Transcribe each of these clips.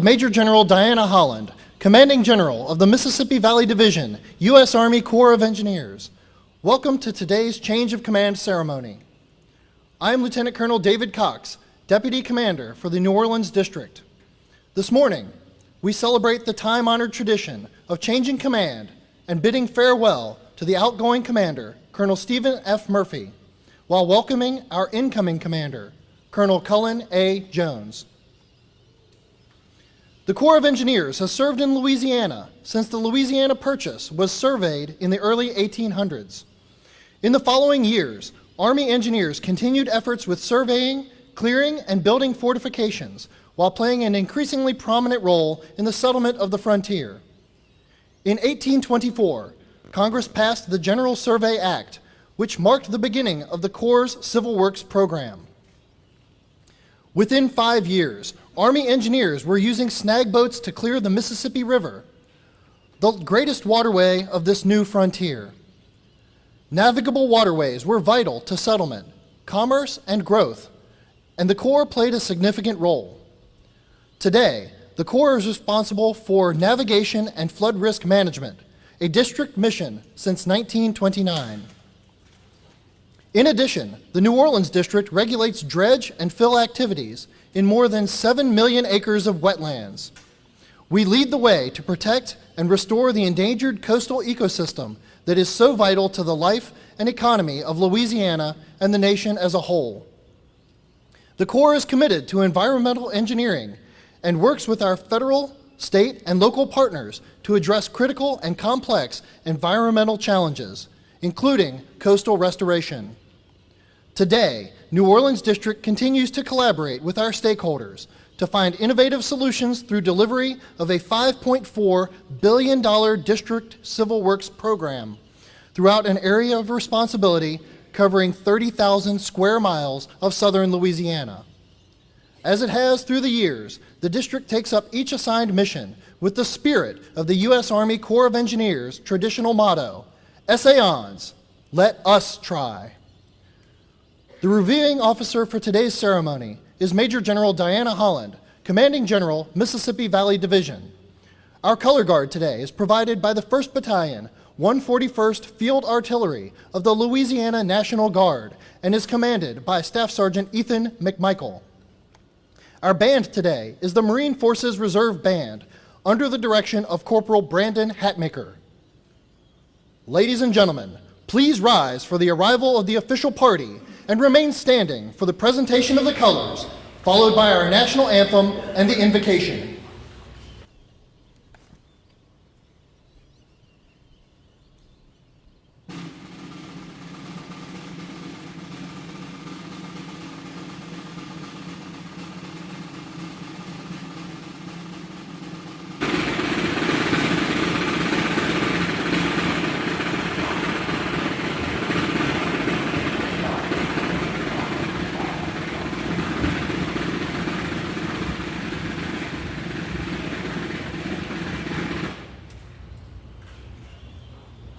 Major General Diana Holland, Commanding General of the Mississippi Valley Division, U.S. Army Corps of Engineers. Welcome to today's Change of Command ceremony. I am Lieutenant Colonel David Cox, Deputy Commander for the New Orleans District. This morning, we celebrate the time-honored tradition of changing command and bidding farewell to the outgoing commander, Colonel Stephen F. Murphy, while welcoming our incoming commander, Colonel Cullen A. Jones. The Corps of Engineers has served in Louisiana since the Louisiana Purchase was surveyed in the early 1800s. In the following years, Army engineers continued efforts with surveying, clearing, and building fortifications while playing an increasingly prominent role in the settlement of the frontier. In 1824, Congress passed the General Survey Act, which marked the beginning of the Corps' Civil Works program. Within 5 years, Army engineers were using snag boats to clear the Mississippi River, the greatest waterway of this new frontier. Navigable waterways were vital to settlement, commerce, and growth, and the Corps played a significant role. Today, the Corps is responsible for navigation and flood risk management, a district mission since 1929. In addition, the New Orleans District regulates dredge and fill activities in more than 7 million acres of wetlands. We lead the way to protect and restore the endangered coastal ecosystem that is so vital to the life and economy of Louisiana and the nation as a whole. The Corps is committed to environmental engineering and works with our federal, state, and local partners to address critical and complex environmental challenges, including coastal restoration. Today, New Orleans District continues to collaborate with our stakeholders to find innovative solutions through delivery of a $5.4 billion district civil works program throughout an area of responsibility covering 30,000 square miles of southern Louisiana. As it has through the years, the district takes up each assigned mission with the spirit of the U.S. Army Corps of Engineers' traditional motto, Essayons, let us try. The reviewing officer for today's ceremony is Major General Diana Holland, Commanding General, Mississippi Valley Division. Our color guard today is provided by the 1st Battalion, 141st Field Artillery of the Louisiana National Guard and is commanded by Staff Sergeant Ethan McMichael. Our band today is the Marine Forces Reserve Band under the direction of Corporal Brandon Hatmaker. Ladies and gentlemen, please rise for the arrival of the official party and remain standing for the presentation of the colors, followed by our national anthem and the invocation.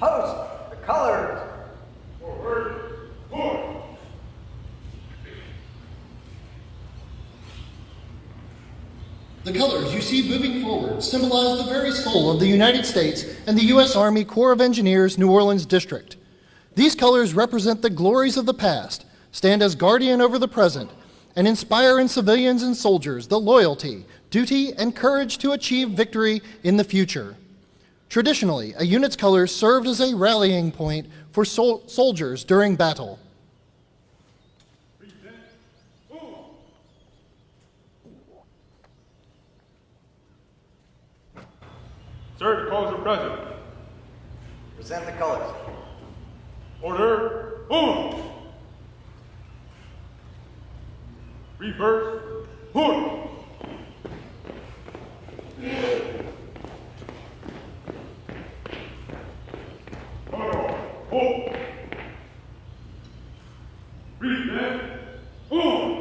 Host, the colors. Forward, forward. The colors you see moving forward symbolize the very soul of the United States and the U.S. Army Corps of Engineers New Orleans District. These colors represent the glories of the past, stand as guardian over the present, and inspire in civilians and soldiers the loyalty, duty, and courage to achieve victory in the future. Traditionally, a unit's colors served as a rallying point for soldiers during battle. Sir, the calls are present. Present the colors. Order, move. Reverse, move. Hold. Present, move.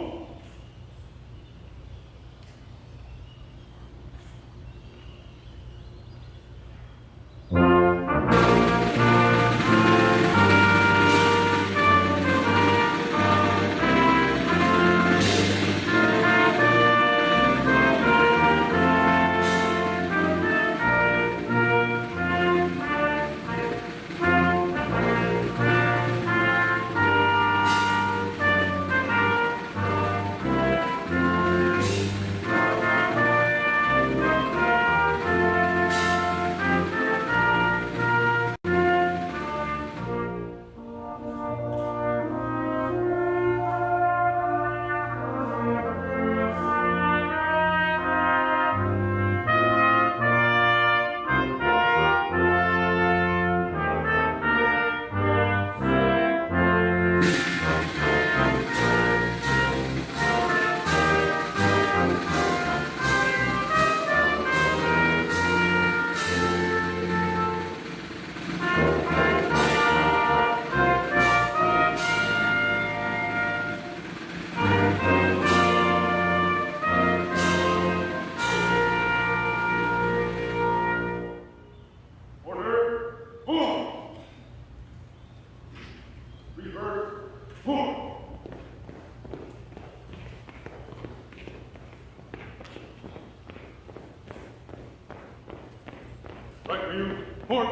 Right wheel, port.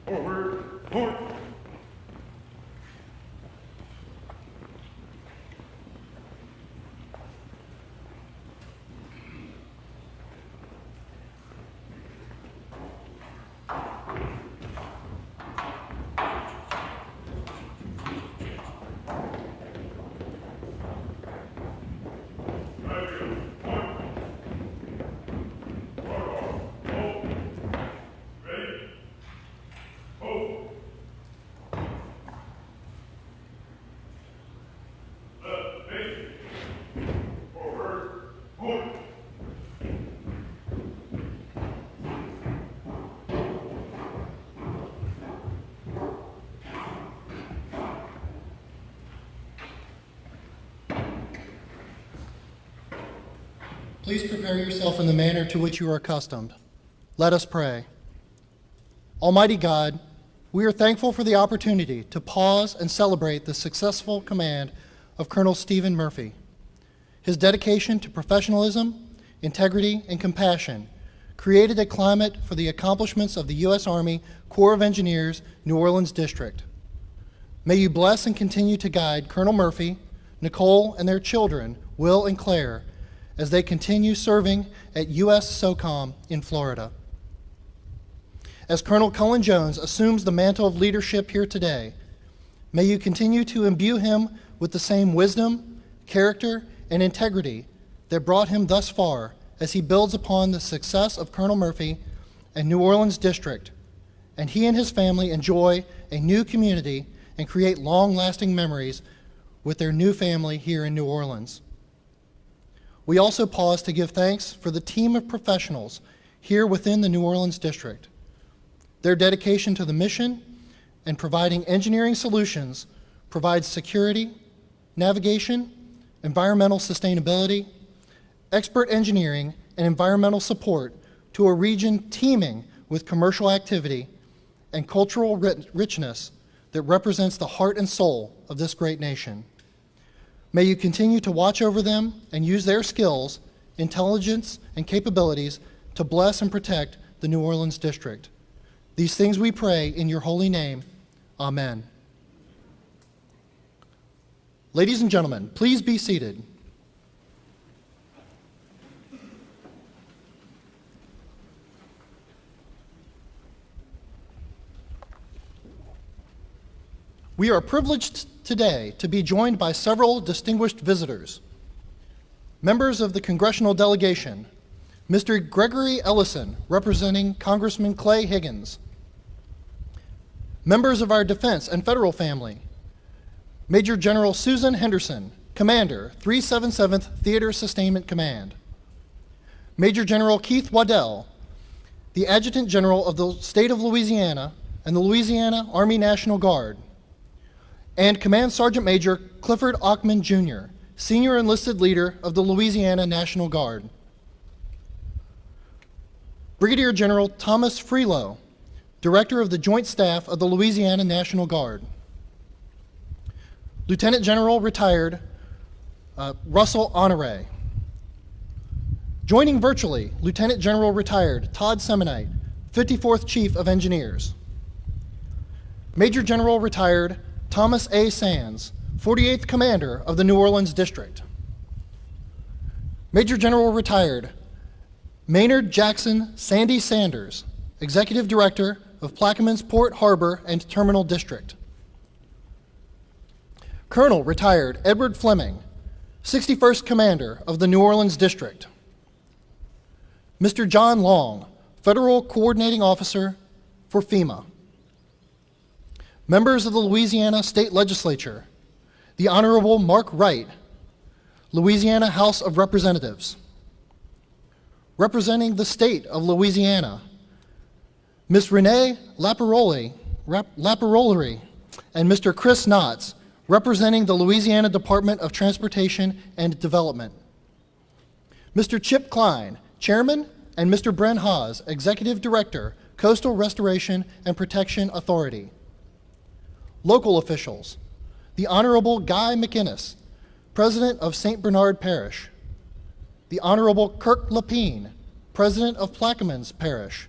Forward, port. Please prepare yourself in the manner to which you are accustomed. Let us pray. Almighty God, we are thankful for the opportunity to pause and celebrate the successful command of Colonel Stephen Murphy. His dedication to professionalism, integrity, and compassion created a climate for the accomplishments of the U.S. Army Corps of Engineers, New Orleans District. May you bless and continue to guide Colonel Murphy, Nicole, and their children, Will and Claire, as they continue serving at U.S. SOCOM in Florida. As Colonel Cullen Jones assumes the mantle of leadership here today, may you continue to imbue him with the same wisdom, character, and integrity that brought him thus far as he builds upon the success of Colonel Murphy and New Orleans District, and he and his family enjoy a new community and create long-lasting memories with their new family here in New Orleans. We also pause to give thanks for the team of professionals here within the New Orleans District. Their dedication to the mission and providing engineering solutions provides security, navigation, environmental sustainability, expert engineering, and environmental support to a region teeming with commercial activity and cultural richness that represents the heart and soul of this great nation. May you continue to watch over them and use their skills, intelligence, and capabilities to bless and protect the New Orleans District. These things we pray in your holy name. Amen. Ladies and gentlemen, please be seated. We are privileged today to be joined by several distinguished visitors. Members of the congressional delegation, Mr. Gregory Ellison, representing Congressman Clay Higgins. Members of our defense and federal family, Major General Susan Henderson, Commander, 377th Theater Sustainment Command. Major General Keith Waddell, the Adjutant General of the State of Louisiana and the Louisiana Army National Guard. And Command Sergeant Major Clifford Ockman, Jr., Senior Enlisted Leader of the Louisiana National Guard. Brigadier General Thomas Freelow, Director of the Joint Staff of the Louisiana National Guard. Lieutenant General Retired Russell Honore. Joining virtually, Lieutenant General Retired Todd Semonite, 54th Chief of Engineers. Major General Retired Thomas A. Sands, 48th Commander of the New Orleans District. Major General Retired Maynard Jackson Sandy Sanders, Executive Director of Plaquemines Port Harbor and Terminal District. Colonel Retired Edward Fleming, 61st Commander of the New Orleans District. Mr. John Long, Federal Coordinating Officer for FEMA. Members of the Louisiana State Legislature, the Honorable Mark Wright, Louisiana House of Representatives. Representing the state of Louisiana, Ms. Renee Laparoli and Mr. Chris Knotts, representing the Louisiana Department of Transportation and Development. Mr. Chip Klein, Chairman, and Mr. Bren Haas, Executive Director, Coastal Restoration and Protection Authority. Local officials, the Honorable Guy McInnes, President of St. Bernard Parish, the Honorable Kirk Lapine, President of Plaquemines Parish.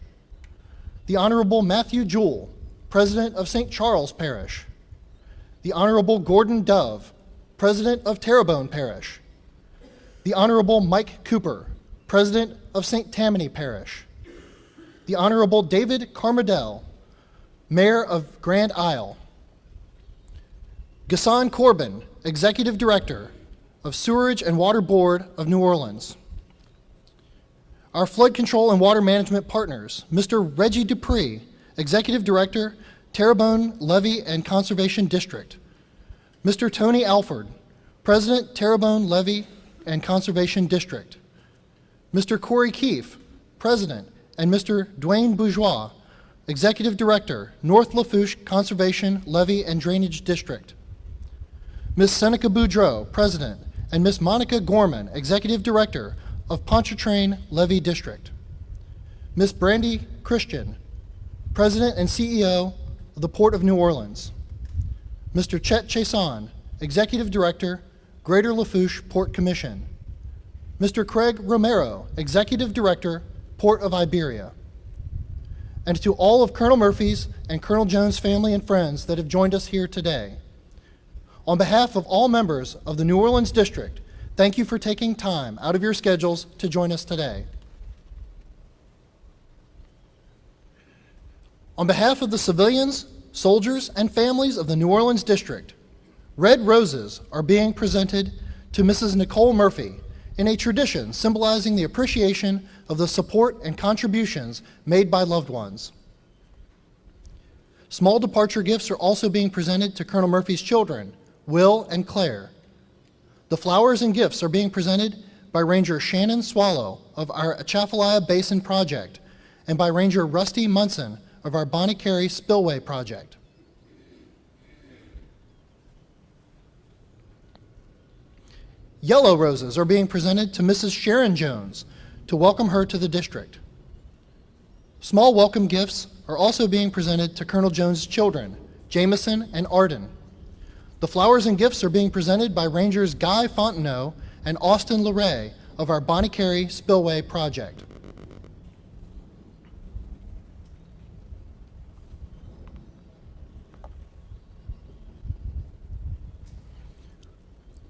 The Honorable Matthew Jewell, President of St. Charles Parish. The Honorable Gordon Dove, President of Terrebonne Parish. The Honorable Mike Cooper, President of St. Tammany Parish. The Honorable David Carmadell, Mayor of Grand Isle. Gasson Corbin, Executive Director of Sewerage and Water Board of New Orleans. Our flood control and water management partners, Mr. Reggie Dupree, Executive Director, Terrebonne Levee and Conservation District. Mr. Tony Alford, President, Terrebonne Levee and Conservation District. Mr. Corey Keefe, President, and Mr. Dwayne Bourgeois, Executive Director, North Lafourche Conservation Levee and Drainage District. Ms. Seneca Boudreau, President, and Ms. Monica Gorman, Executive Director of Pontchartrain Levee District. Ms. Brandy Christian, President and CEO of the Port of New Orleans. Mr. Chet Chason, Executive Director, Greater Lafourche Port Commission. Mr. Craig Romero, Executive Director, Port of Iberia. And to all of Colonel Murphy's and Colonel Jones' family and friends that have joined us here today. On behalf of all members of the New Orleans District, thank you for taking time out of your schedules to join us today. On behalf of the civilians, soldiers, and families of the New Orleans District, red roses are being presented to Mrs. Nicole Murphy in a tradition symbolizing the appreciation of the support and contributions made by loved ones. Small departure gifts are also being presented to Colonel Murphy's children, Will and Claire. The flowers and gifts are being presented by Ranger Shannon Swallow of our Atchafalaya Basin Project and by Ranger Rusty Munson of our Bonnie Carey Spillway Project. Yellow roses are being presented to Mrs. Sharon Jones to welcome her to the district. Small welcome gifts are also being presented to Colonel Jones' children, Jameson and Arden. The flowers and gifts are being presented by Rangers Guy Fontenot and Austin LeRae of our Bonnie Carey Spillway Project.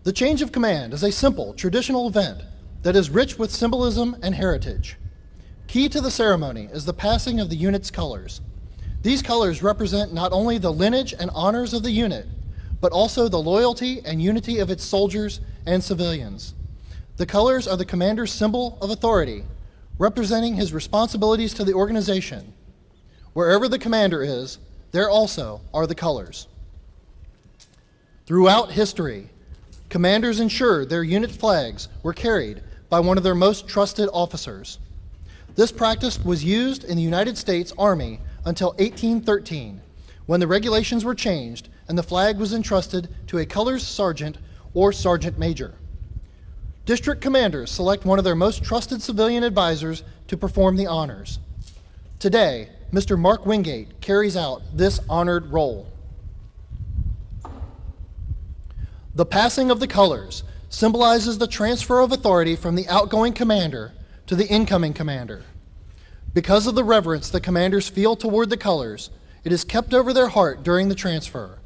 The change of command is a simple, traditional event that is rich with symbolism and heritage. Key to the ceremony is the passing of the unit's colors. These colors represent not only the lineage and honors of the unit, but also the loyalty and unity of its soldiers and civilians. The colors are the commander's symbol of authority, representing his responsibilities to the organization. Wherever the commander is, there also are the colors. Throughout history, commanders ensured their unit flags were carried by one of their most trusted officers. This practice was used in the United States Army until 1813, when the regulations were changed and the flag was entrusted to a colors sergeant or sergeant major. District commanders select one of their most trusted civilian advisors to perform the honors. Today, Mr. Mark Wingate carries out this honored role. The passing of the colors symbolizes the transfer of authority from the outgoing commander to the incoming commander. Because of the reverence the commanders feel toward the colors, it is kept over their heart during the transfer.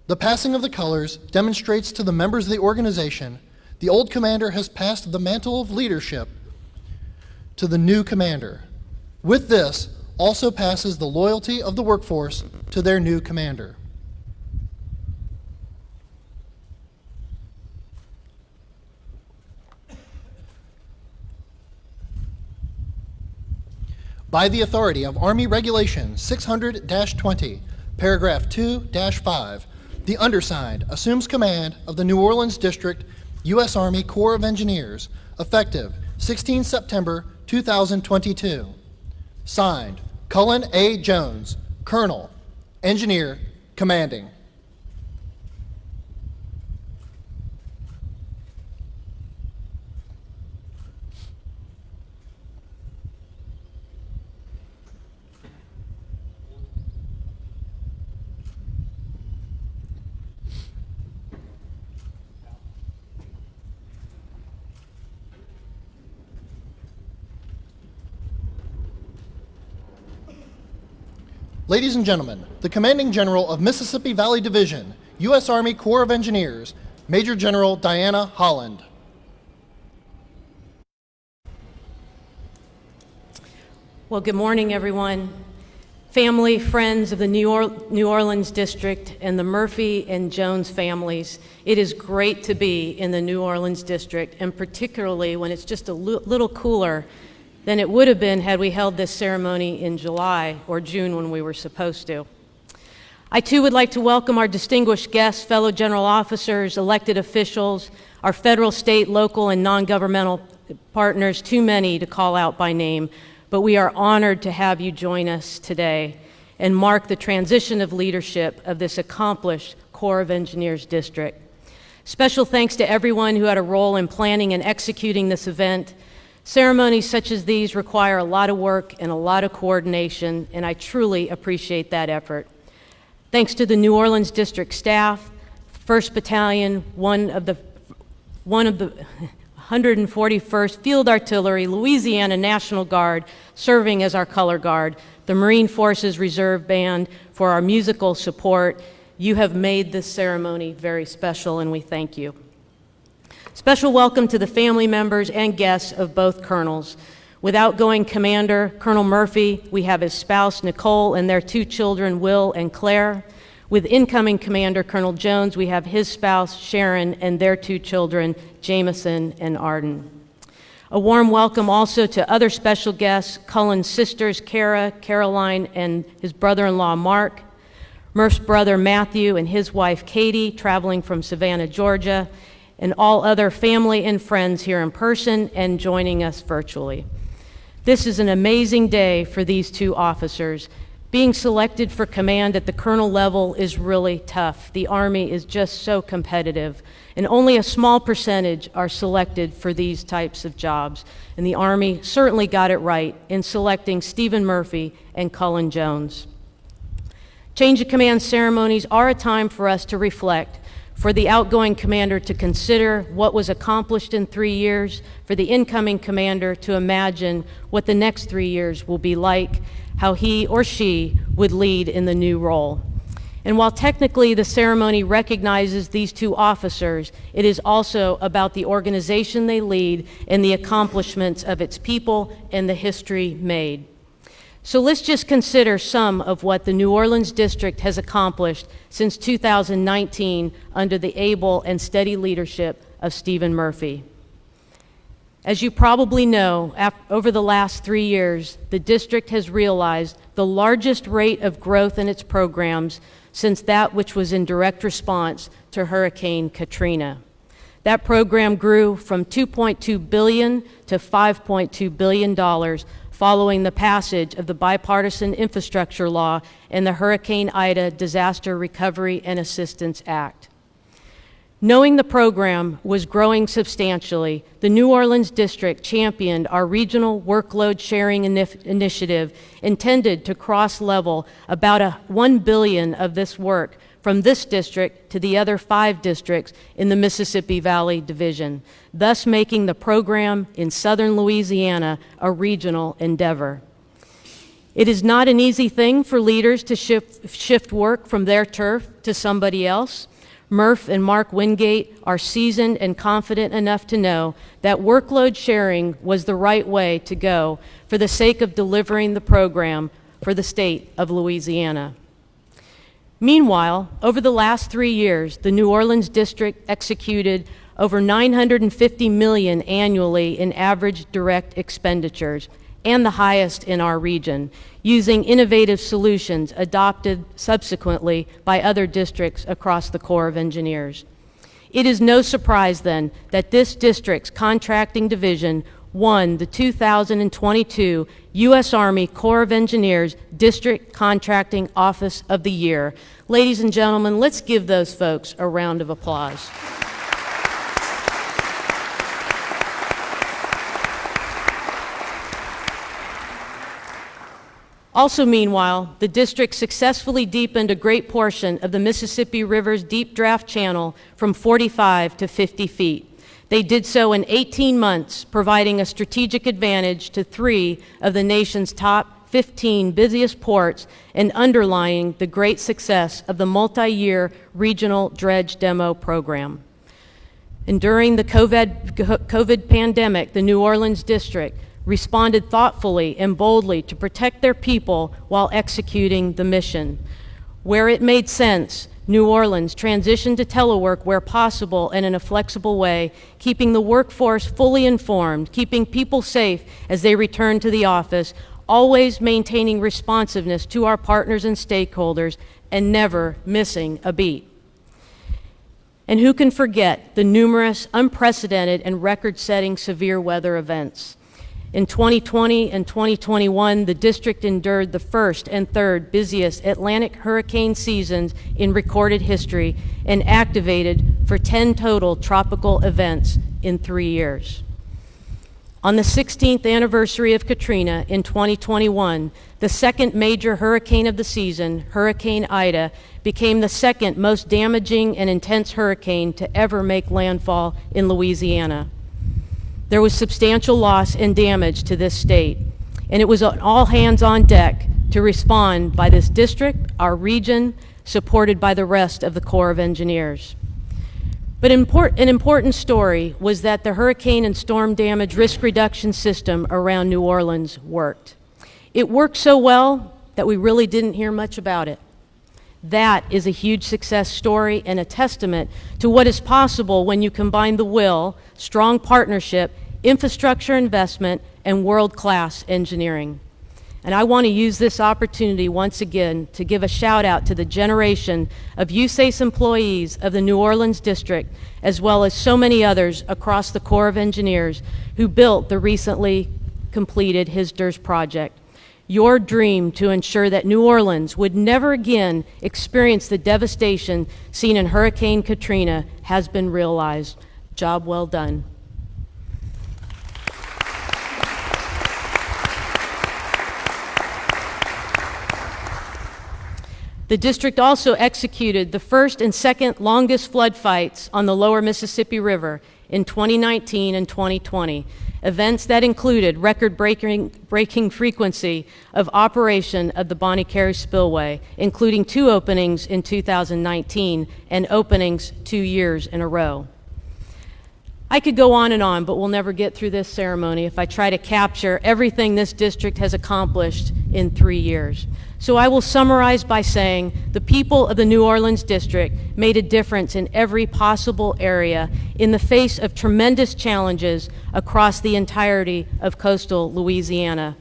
The passing of the colors demonstrates to the members of the organization the old commander has passed the mantle of leadership to the new commander. With this, also passes the loyalty of the workforce to their new commander. By the authority of Army Regulation 600-20, paragraph 2-5, the undersigned assumes command of the New Orleans District, U.S. Army Corps of Engineers, effective 16 September 2022. Signed, Cullen A. Jones, Colonel, Engineer, Commanding. Ladies and gentlemen, the Commanding General of Mississippi Valley Division, U.S. Army Corps of Engineers, Major General Diana Holland. Well, good morning, everyone. Family, friends of the New Orleans District and the Murphy and Jones families, it is great to be in the New Orleans District, and particularly when it's just a little cooler than it would have been had we held this ceremony in July or June when we were supposed to. I too would like to welcome our distinguished guests, fellow general officers, elected officials, our federal, state, local, and non-governmental partners, too many to call out by name, but we are honored to have you join us today and mark the transition of leadership of this accomplished Corps of Engineers district. Special thanks to everyone who had a role in planning and executing this event. Ceremonies such as these require a lot of work and a lot of coordination, and I truly appreciate that effort. Thanks to the New Orleans District staff, 1st Battalion, one of the 141st Field Artillery, Louisiana National Guard, serving as our color guard, the Marine Forces Reserve Band for our musical support. You have made this ceremony very special, and we thank you. Special welcome to the family members and guests of both colonels. With outgoing Commander Colonel Murphy, we have his spouse Nicole and their 2 children, Will and Claire. With incoming Commander Colonel Jones, we have his spouse Sharon and their 2 children, Jameson and Arden. A warm welcome also to other special guests, Cullen's sisters Kara, Caroline, and his brother-in-law Mark, Murph's brother Matthew and his wife Katie, traveling from Savannah, Georgia, and all other family and friends here in person and joining us virtually. This is an amazing day for these 2 officers. Being selected for command at the colonel level is really tough. The Army is just so competitive, and only a small percentage are selected for these types of jobs. And the Army certainly got it right in selecting Stephen Murphy and Cullen Jones. Change of command ceremonies are a time for us to reflect, for the outgoing commander to consider what was accomplished in 3 years, for the incoming commander to imagine what the next 3 years will be like, how he or she would lead in the new role. And while technically the ceremony recognizes these 2 officers, it is also about the organization they lead and the accomplishments of its people and the history made. So let's just consider some of what the New Orleans District has accomplished since 2019 under the able and steady leadership of Stephen Murphy. As you probably know, over the last 3 years, the district has realized the largest rate of growth in its programs since that which was in direct response to Hurricane Katrina. That program grew from $2.2 billion to $5.2 billion following the passage of the Bipartisan Infrastructure Law and the Hurricane Ida Disaster Recovery and Assistance Act. Knowing the program was growing substantially, the New Orleans District championed our regional workload sharing initiative intended to cross-level about $1 billion of this work from this district to the other 5 districts in the Mississippi Valley Division, thus making the program in southern Louisiana a regional endeavor. It is not an easy thing for leaders to shift work from their turf to somebody else. Murph and Mark Wingate are seasoned and confident enough to know that workload sharing was the right way to go for the sake of delivering the program for the state of Louisiana. Meanwhile, over the last 3 years, the New Orleans District executed over $950 million annually in average direct expenditures, and the highest in our region, using innovative solutions adopted subsequently by other districts across the Corps of Engineers. It is no surprise then that this district's contracting division won the 2022 U.S. Army Corps of Engineers District Contracting Office of the Year. Ladies and gentlemen, let's give those folks a round of applause. Also, meanwhile, the district successfully deepened a great portion of the Mississippi River's deep draft channel from 45 to 50 feet. They did so in 18 months, providing a strategic advantage to 3 of the nation's top top 15 busiest ports and underlining the great success of the multi-year regional dredge demo program. And during the COVID pandemic, the New Orleans District responded thoughtfully and boldly to protect their people while executing the mission. Where it made sense, New Orleans transitioned to telework where possible and in a flexible way, keeping the workforce fully informed, keeping people safe as they return to the office, always maintaining responsiveness to our partners and stakeholders, and never missing a beat. And who can forget the numerous, unprecedented, and record-setting severe weather events? In 2020 and 2021, the district endured the first and third busiest Atlantic hurricane seasons in recorded history and activated for 10 total tropical events in 3 years. On the 16th anniversary of Katrina in 2021, the second major hurricane of the season, Hurricane Ida, became the second most damaging and intense hurricane to ever make landfall in Louisiana. There was substantial loss and damage to this state, and it was an all hands on deck to respond by this district, our region, supported by the rest of the Corps of Engineers. But an important story was that the hurricane and storm damage risk reduction system around New Orleans worked. It worked so well that we really didn't hear much about it. That is a huge success story and a testament to what is possible when you combine the will, strong partnership, infrastructure investment, and world-class engineering. And I want to use this opportunity once again to give a shout out to the generation of USACE employees of the New Orleans District, as well as so many others across the Corps of Engineers who built the recently completed HISDRS project. Your dream to ensure that New Orleans would never again experience the devastation seen in Hurricane Katrina has been realized. Job well done. The district also executed the first and second longest flood fights on the lower Mississippi River in 2019 and 2020, events that included record-breaking frequency of operation of the Bonnie Carey Spillway, including 2 openings in 2019 and openings 2 years in a row. I could go on, but we'll never get through this ceremony if I try to capture everything this district has accomplished in 3 years. So I will summarize by saying the people of the New Orleans District made a difference in every possible area in the face of tremendous challenges across the entirety of coastal Louisiana.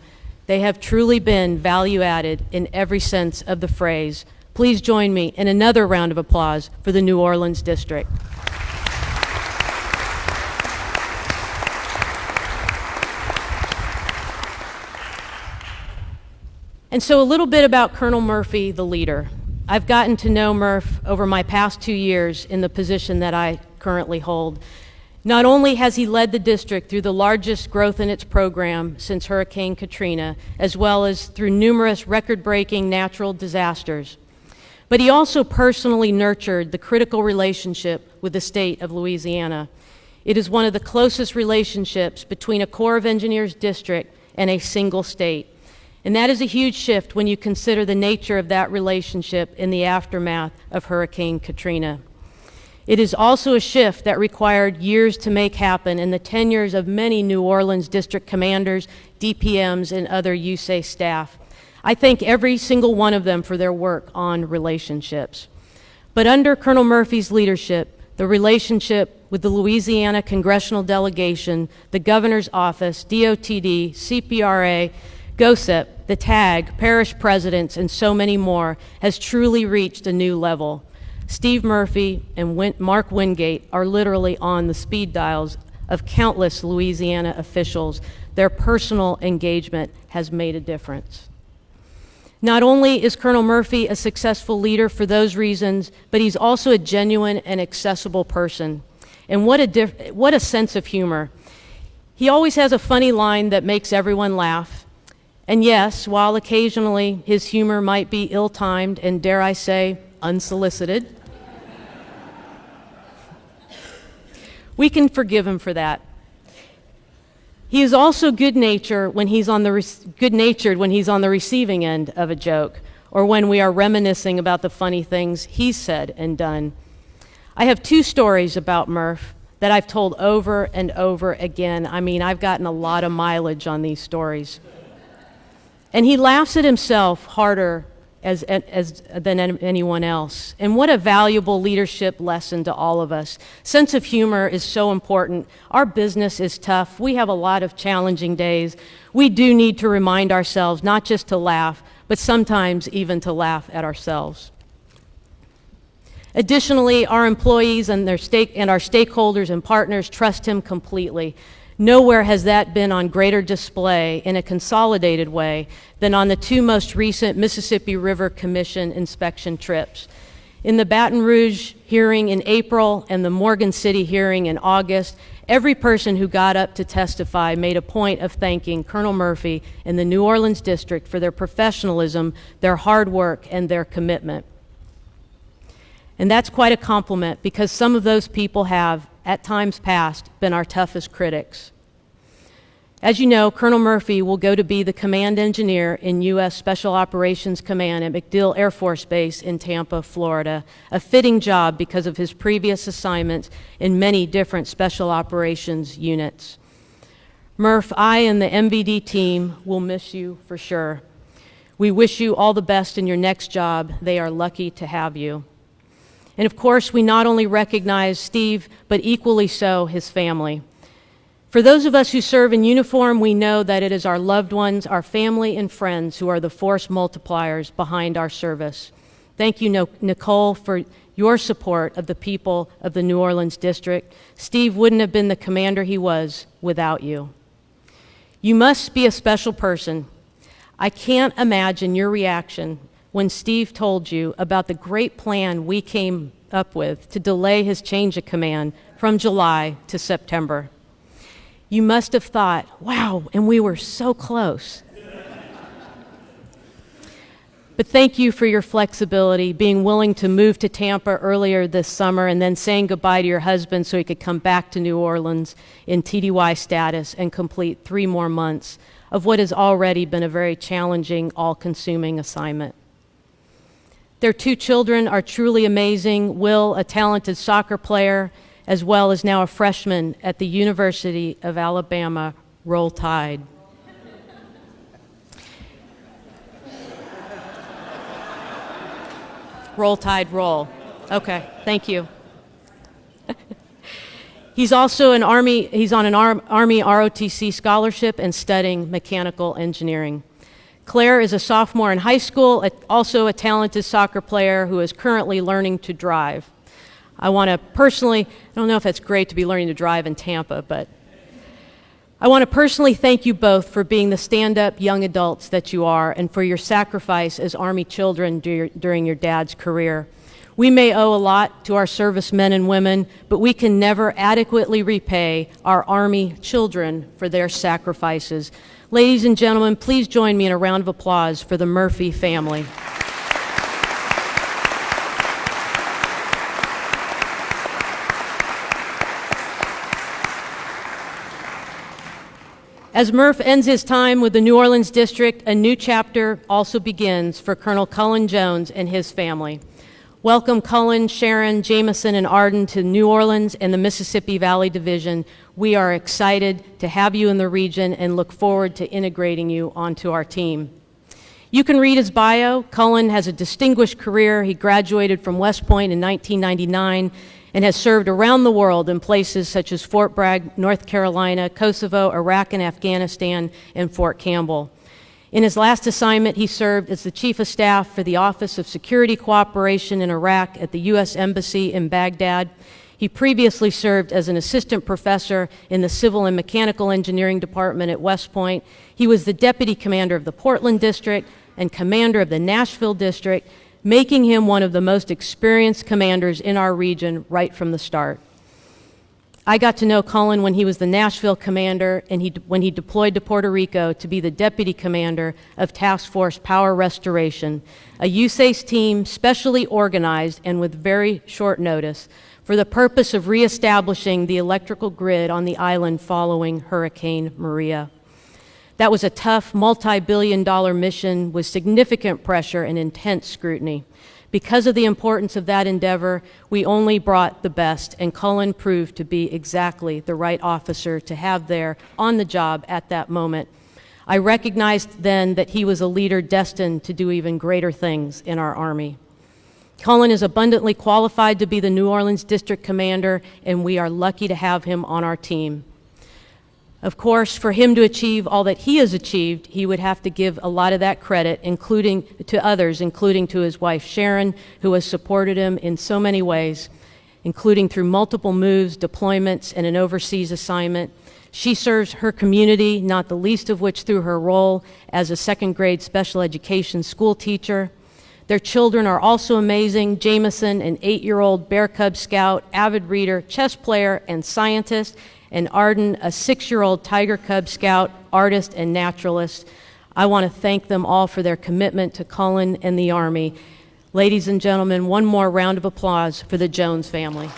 They have truly been value added in every sense of the phrase. Please join me in another round of applause for the New Orleans District. And so a little bit about Colonel Murphy, the leader. I've gotten to know Murph over my past 2 years in the position that I currently hold. Not only has he led the district through the largest growth in its program since Hurricane Katrina, as well as through numerous record-breaking natural disasters, but he also personally nurtured the critical relationship with the state of Louisiana. It is one of the closest relationships between a Corps of Engineers district and a single state. And that is a huge shift when you consider the nature of that relationship in the aftermath of Hurricane Katrina. It is also a shift that required years to make happen in the tenures of many New Orleans district commanders, DPMs, and other USACE staff. I thank every single one of them for their work on relationships. But under Colonel Murphy's leadership, the relationship with the Louisiana Congressional Delegation, the Governor's Office, DOTD, CPRA, GOSEP, the TAG, parish presidents, and so many more has truly reached a new level. Steve Murphy and Mark Wingate are literally on the speed dials of countless Louisiana officials. Their personal engagement has made a difference. Not only is Colonel Murphy a successful leader for those reasons, but he's also a genuine and accessible person. And what a sense of humor. He always has a funny line that makes everyone laugh. And yes, while occasionally his humor might be ill-timed and, dare I say, unsolicited, we can forgive him for that. He is also good-natured when he's on the receiving end of a joke, or when we are reminiscing about the funny things he's said and done. I have two stories about Murph that I've told over and over again. I mean, I've gotten a lot of mileage on these stories. And he laughs at himself harder than anyone else. And what a valuable leadership lesson to all of us. Sense of humor is so important. Our business is tough. We have a lot of challenging days. We do need to remind ourselves not just to laugh, but sometimes even to laugh at ourselves. Additionally, our employees and our stakeholders and partners trust him completely. Nowhere has that been on greater display in a consolidated way than on the two most recent Mississippi River Commission inspection trips. In the Baton Rouge hearing in April and the Morgan City hearing in August, every person who got up to testify made a point of thanking Colonel Murphy and the New Orleans District for their professionalism, their hard work, and their commitment. And that's quite a compliment, because some of those people have, at times past, been our toughest critics. As you know, Colonel Murphy will go to be the command engineer in U.S. Special Operations Command at MacDill Air Force Base in Tampa, Florida, a fitting job because of his previous assignments in many different special operations units. Murph, I and the MVD team will miss you for sure. We wish you all the best in your next job. They are lucky to have you. And of course, we not only recognize Steve, but equally so his family. For those of us who serve in uniform, we know that it is our loved ones, our family and friends who are the force multipliers behind our service. Thank you, Nicole, for your support of the people of the New Orleans District. Steve wouldn't have been the commander he was without you. You must be a special person. I can't imagine your reaction when Steve told you about the great plan we came up with to delay his change of command from July to September. You must have thought, wow, and we were so close. But thank you for your flexibility, being willing to move to Tampa earlier this summer and then saying goodbye to your husband so he could come back to New Orleans in TDY status and complete 3 more months of what has already been a very challenging, all-consuming assignment. Their 2 children are truly amazing. Will, a talented soccer player, as well as now a freshman at the University of Alabama. Roll Tide. Roll Tide, roll. Okay, thank you. He's also on an Army ROTC scholarship and studying mechanical engineering. Claire is a sophomore in high school, also a talented soccer player who is currently learning to drive. I want to personally, I don't know if it's great to be learning to drive in Tampa, but I want to personally thank you both for being the stand-up young adults that you are and for your sacrifice as Army children during your dad's career. We may owe a lot to our servicemen and women, but we can never adequately repay our Army children for their sacrifices. Ladies and gentlemen, please join me in a round of applause for the Murphy family. As Murph ends his time with the New Orleans District, a new chapter also begins for Colonel Cullen Jones and his family. Welcome Cullen, Sharon, Jameson, and Arden to New Orleans and the Mississippi Valley Division. We are excited to have you in the region and look forward to integrating you onto our team. You can read his bio. Cullen has a distinguished career. He graduated from West Point in 1999 and has served around the world in places such as Fort Bragg, North Carolina, Kosovo, Iraq and Afghanistan, and Fort Campbell. In his last assignment, he served as the Chief of Staff for the Office of Security Cooperation in Iraq at the U.S. Embassy in Baghdad. He previously served as an assistant professor in the Civil and Mechanical Engineering Department at West Point. He was the deputy commander of the Portland District and commander of the Nashville District, making him one of the most experienced commanders in our region right from the start. I got to know Cullen when he was the Nashville commander and when he deployed to Puerto Rico to be the deputy commander of Task Force Power Restoration, a USACE team specially organized and with very short notice for the purpose of reestablishing the electrical grid on the island following Hurricane Maria. That was a tough, multi-billion-dollar mission with significant pressure and intense scrutiny. Because of the importance of that endeavor, we only brought the best, and Cullen proved to be exactly the right officer to have there on the job at that moment. I recognized then that he was a leader destined to do even greater things in our Army. Cullen is abundantly qualified to be the New Orleans District Commander, and we are lucky to have him on our team. Of course, for him to achieve all that he has achieved, he would have to give a lot of that credit, including to others, including to his wife Sharon, who has supported him in so many ways, including through multiple moves, deployments, and an overseas assignment. She serves her community, not the least of which through her role as a second-grade special education school teacher. Their children are also amazing. Jameson, an 8-year-old Bear Cub Scout, avid reader, chess player, and scientist, and Arden, a 6-year-old Tiger Cub Scout, artist, and naturalist. I want to thank them all for their commitment to Cullen and the Army. Ladies and gentlemen, one more round of applause for the Jones family.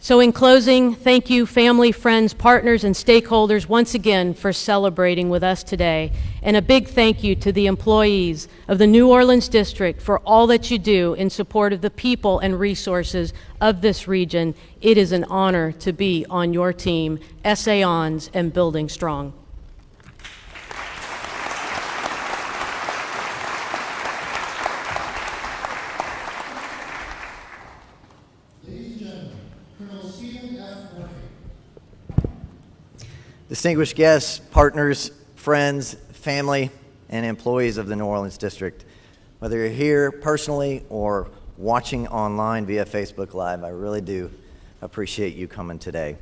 So in closing, thank you, family, friends, partners, and stakeholders once again for celebrating with us today. And a big thank you to the employees of the New Orleans District for all that you do in support of the people and resources of this region. It is an honor to be on your team, Essayons and Building Strong. Distinguished guests, partners, friends, family, and employees of the New Orleans District, whether you're here personally or watching online via Facebook Live, I really do appreciate you coming today.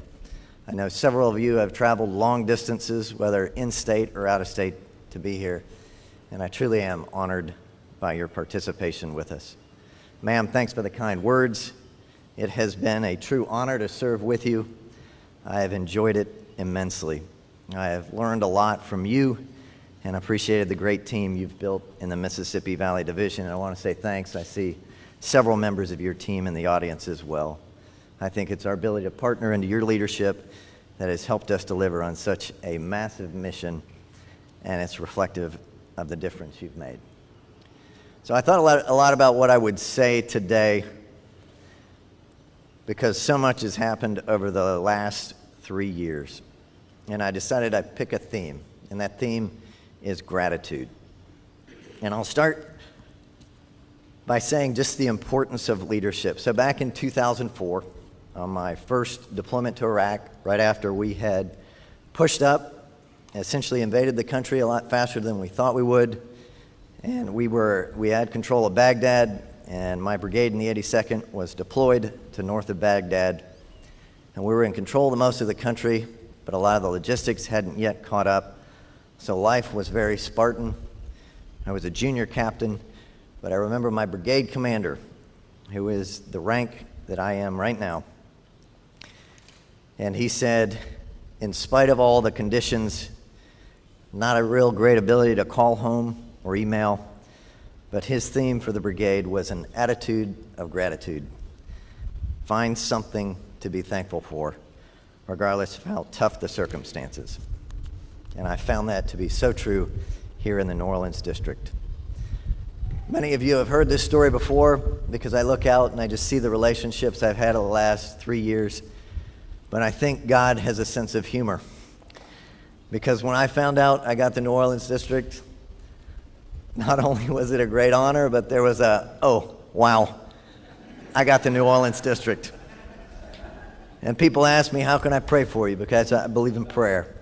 I know several of you have traveled long distances, whether in-state or out-of-state, to be here, and I truly am honored by your participation with us. Ma'am, thanks for the kind words. It has been a true honor to serve with you. I have enjoyed it immensely. I have learned a lot from you and appreciated the great team you've built in the Mississippi Valley Division. And I want to say thanks. I see several members of your team in the audience as well. I think it's our ability to partner into your leadership that has helped us deliver on such a massive mission, and it's reflective of the difference you've made. So I thought a lot about what I would say today, because so much has happened over the last 3 years. And I decided I'd pick a theme, and that theme is gratitude. And I'll start by saying just the importance of leadership. So back in 2004, on my first deployment to Iraq, right after we had pushed up, essentially invaded the country a lot faster than we thought we would, and we had control of Baghdad, and my brigade in the 82nd was deployed to north of Baghdad, and we were in control of most of the country, but a lot of the logistics hadn't yet caught up, so life was very Spartan. I was a junior captain, but I remember my brigade commander, who is the rank that I am right now, and he said, in spite of all the conditions, not a real great ability to call home or email, but his theme for the brigade was an attitude of gratitude. Find something to be thankful for, regardless of how tough the circumstances. And I found that to be so true here in the New Orleans District. Many of you have heard this story before, because I look out and I just see the relationships I've had over the last 3 years. But I think God has a sense of humor, because when I found out I got the New Orleans District, not only was it a great honor, but there was oh, wow, I got the New Orleans District. And people ask me, how can I pray for you? Because I believe in prayer.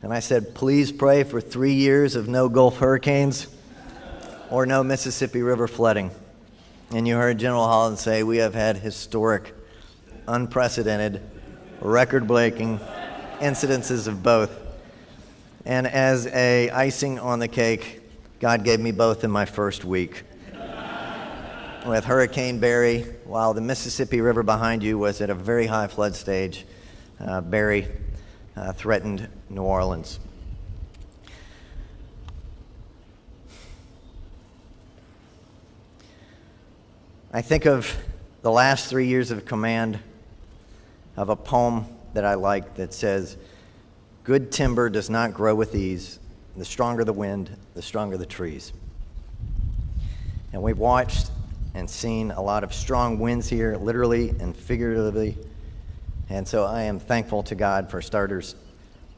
And I said, please pray for 3 years of no Gulf hurricanes or no Mississippi River flooding. And you heard General Holland say, we have had historic, unprecedented, record-breaking incidences of both. And as a icing on the cake, God gave me both in my first week. With Hurricane Barry, while the Mississippi River behind you was at a very high flood stage, Barry threatened New Orleans. I think of the last 3 years of command of a poem that I like that says, "Good timber does not grow with ease. The stronger the wind, the stronger the trees." And we've watched and seen a lot of strong winds here, literally and figuratively. And so I am thankful to God, for starters,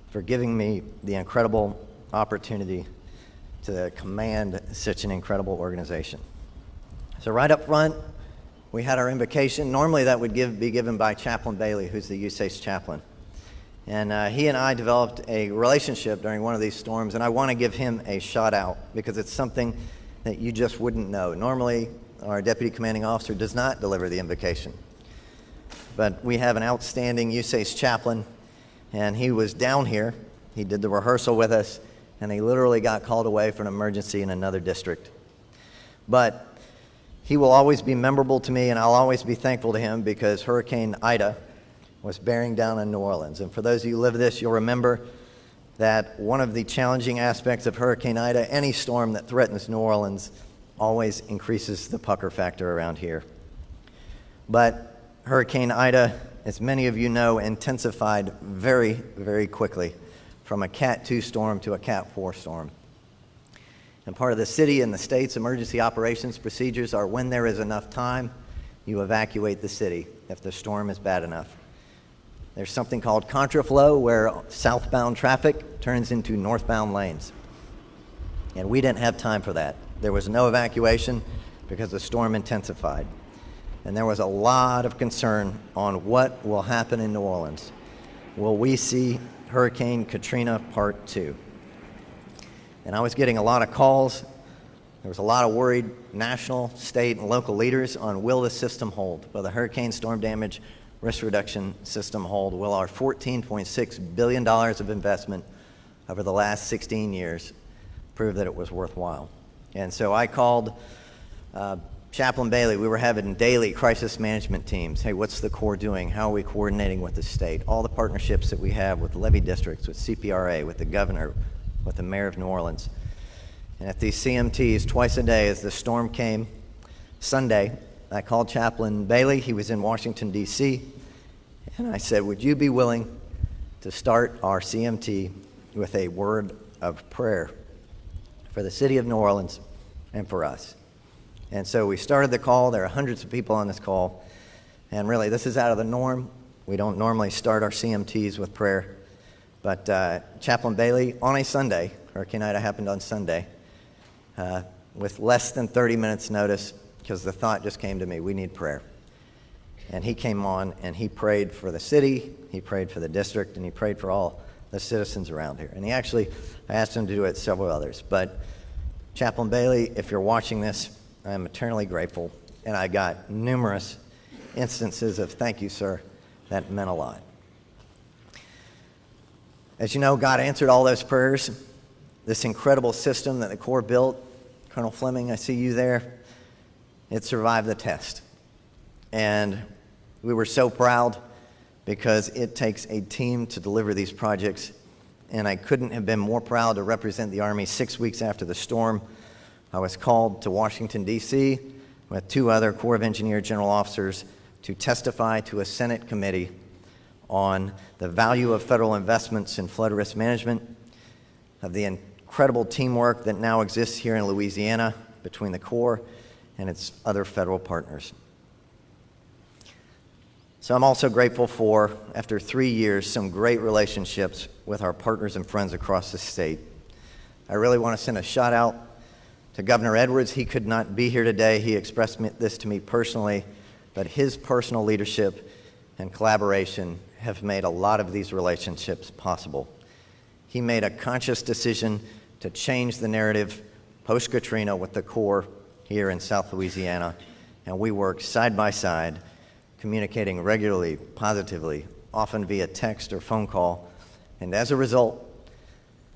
for giving me the incredible opportunity to command such an incredible organization. So right up front, we had our invocation. Normally that would be given by Chaplain Bailey, who's the USACE chaplain. And he and I developed a relationship during one of these storms, and I want to give him a shout out because it's something that you just wouldn't know. Normally, our deputy commanding officer does not deliver the invocation. But we have an outstanding USACE chaplain, and he was down here. He did the rehearsal with us, and he literally got called away for an emergency in another district. But he will always be memorable to me, and I'll always be thankful to him because Hurricane Ida was bearing down on New Orleans. And for those of you who live this, you'll remember that one of the challenging aspects of Hurricane Ida, any storm that threatens New Orleans, always increases the pucker factor around here. But Hurricane Ida, as many of you know, intensified very, very quickly from a Cat 2 storm to a Cat 4 storm. And part of the city and the state's emergency operations procedures are when there is enough time, you evacuate the city if the storm is bad enough. There's something called contraflow where southbound traffic turns into northbound lanes. And we didn't have time for that. There was no evacuation because the storm intensified. And there was a lot of concern on what will happen in New Orleans. Will we see Hurricane Katrina Part 2? And I was getting a lot of calls. There was a lot of worried national, state, and local leaders on will the system hold? Will the hurricane storm damage risk reduction system hold? Will our $14.6 billion of investment over the last 16 years prove that it was worthwhile? And so I called Chaplain Bailey. We were having daily crisis management teams. Hey, what's the Corps doing? How are we coordinating with the state? All the partnerships that we have with levee districts, with CPRA, with the governor, with the mayor of New Orleans. And at these CMTs, twice a day as the storm came, Sunday, I called Chaplain Bailey. He was in Washington, D.C., and I said, would you be willing to start our CMT with a word of prayer for the city of New Orleans and for us? And so we started the call. There are hundreds of people on this call, and really this is out of the norm. We don't normally start our CMTs with prayer. But Chaplain Bailey, on a Sunday, Hurricane Ida happened on Sunday, with less than 30 minutes notice, because the thought just came to me, we need prayer. And he came on and he prayed for the city, he prayed for the district, and he prayed for all the citizens around here. And I asked him to do it several others. But Chaplain Bailey, if you're watching this, I am eternally grateful. And I got numerous instances of thank you, sir. That meant a lot. As you know, God answered all those prayers. This incredible system that the Corps built, Colonel Fleming, I see you there, it survived the test. And we were so proud because it takes a team to deliver these projects. And I couldn't have been more proud to represent the Army 6 weeks after the storm. I was called to Washington, D.C. with 2 other Corps of Engineer general officers to testify to a Senate committee on the value of federal investments in flood risk management, of the incredible teamwork that now exists here in Louisiana between the Corps and its other federal partners. So I'm also grateful for, after 3 years, some great relationships with our partners and friends across the state. I really want to send a shout out to Governor Edwards. He could not be here today. He expressed this to me personally, but his personal leadership and collaboration have made a lot of these relationships possible. He made a conscious decision to change the narrative post-Katrina with the Corps here in South Louisiana, and we worked side by side, communicating regularly, positively, often via text or phone call. And as a result,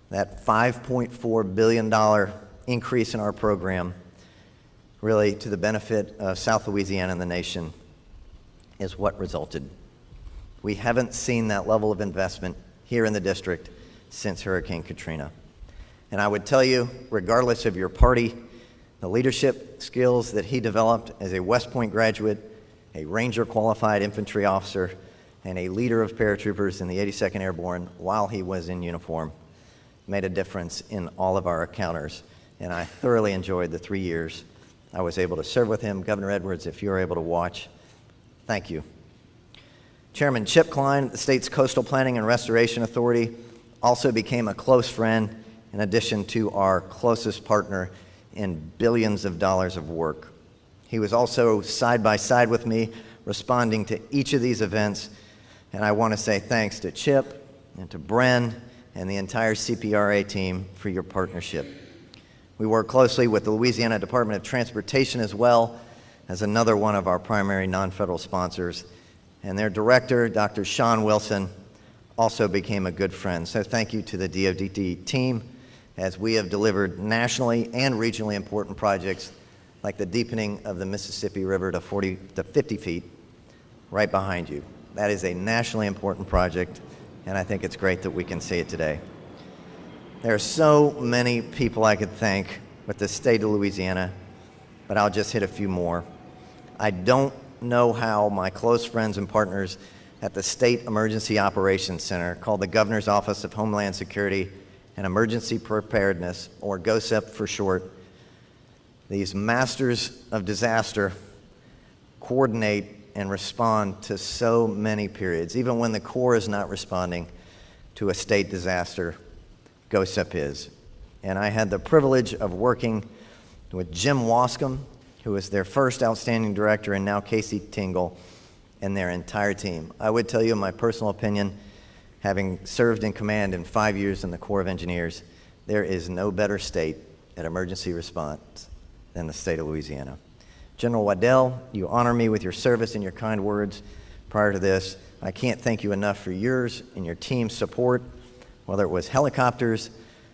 that $5.4 billion increase in our program, really to the benefit of South Louisiana and the nation, is what resulted. We haven't seen that level of investment here in the district since Hurricane Katrina. And I would tell you, regardless of your party, The leadership skills that he developed as a West Point graduate, a Ranger qualified infantry officer, and a leader of paratroopers in the 82nd Airborne while he was in uniform made a difference in all of our encounters. And I thoroughly enjoyed the 3 years I was able to serve with him. Governor Edwards, if you're able to watch, thank you. Chairman Chip Klein at the state's Coastal Planning and Restoration Authority also became a close friend in addition to our closest partner in billions of dollars of work. He was also side by side with me responding to each of these events, and I want to say thanks to Chip and to Bren and the entire CPRA team for your partnership. We work closely with the Louisiana Department of Transportation as well as another one of our primary non-federal sponsors, and their director, Dr. Sean Wilson, also became a good friend. So thank you to the DOD team as we have delivered nationally and regionally important projects like the deepening of the Mississippi River to 50 feet right behind you. That is a nationally important project, and I think it's great that we can see it today. There are so many people I could thank with the state of Louisiana, but I'll just hit a few more. I don't know how my close friends and partners at the State Emergency Operations Center, called the Governor's Office of Homeland Security and Emergency Preparedness, or GOSEP for short, these masters of disaster coordinate and respond to so many periods. Even when the Corps is not responding to a state disaster, GOSEP is. And I had the privilege of working with Jim Wascom, who was their first outstanding director, and now Casey Tingle and their entire team. I would tell you, in my personal opinion, having served in command in 5 years in the Corps of Engineers, there is no better state at emergency response than the state of Louisiana. General Waddell, you honor me with your service and your kind words prior to this. I can't thank you enough for yours and your team's support, whether it was helicopters,